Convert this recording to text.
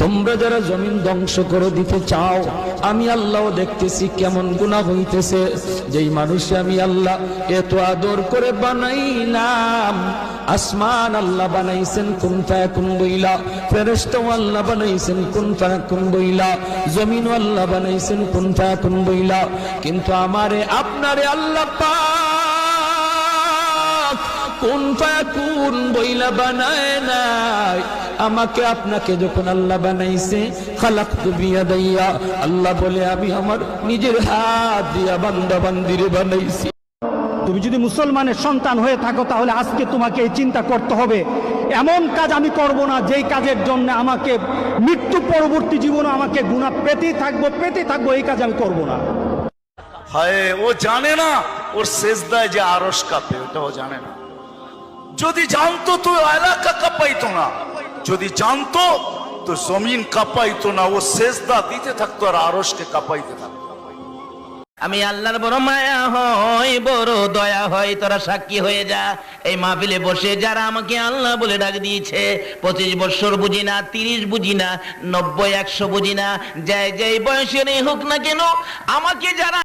তোমরা যারা জমিন ধ্বংস করে দিতে চাও, আমি আল্লাহ দেখতেছি কেমন গুনাহ হইতেছে। যেই মানুষে আমি আল্লাহ এত আদর করে বানাইলাম, আসমান আল্লাহ বানাইছেন কুন ফায়াকুন বইলা, ফেরেশতা আল্লাহ বানাইছেন কুন ফায়াকুন বইলা, জমিন আল্লাহ বানাইছেন কুন ফায়াকুন বইলা, কিন্তু আমারে আপনারে আল্লাহ পাক কুন ফায়াকুন বইলা বানায় নাই। আমাকে আপনাকে যখন আল্লাহ বানাইছে, খালাকতু বিয়াদাইয়া, আল্লাহ বলে আমি আমার নিজের হাত দিয়া বান্দা বান্দিরে বানাইছি। তুমি যদি মুসলমানের সন্তান হয়ে থাকো, তাহলে আজকে তোমাকে এই চিন্তা করতে হবে, এমন কাজ আমি করব না যেই কাজের জন্য আমাকে মৃত্যু পরবর্তী জীবনে আমাকে গুনাহ পেতেই থাকবো, এই কাজ আমি করব না। হায়, ও জানে না ওর সেজদায় যে আরশ কাঁপে, ওটা ও জানে না। যদি জানতো তো এলাকা কাঁপাইতো না, যদি জানতো তো জমিন কাঁপাইতো না, ও সেজদা দিতে থাকতো আর আরশকে কাঁপাইতে থাকতো। আমি আল্লাহর বড় মায়া হয়, বড় দয়া হয়, তোরা সাক্ষী হয়ে যা। এই মাহফিলে বসে যারা আমাকে আল্লাহ বলে ডাক দিয়েছে, 25 বছর বুঝি না, 30 বুঝি না, 90 100 বুঝি না, যাই বয়সেরই হোক না কেন, আমাকে যারা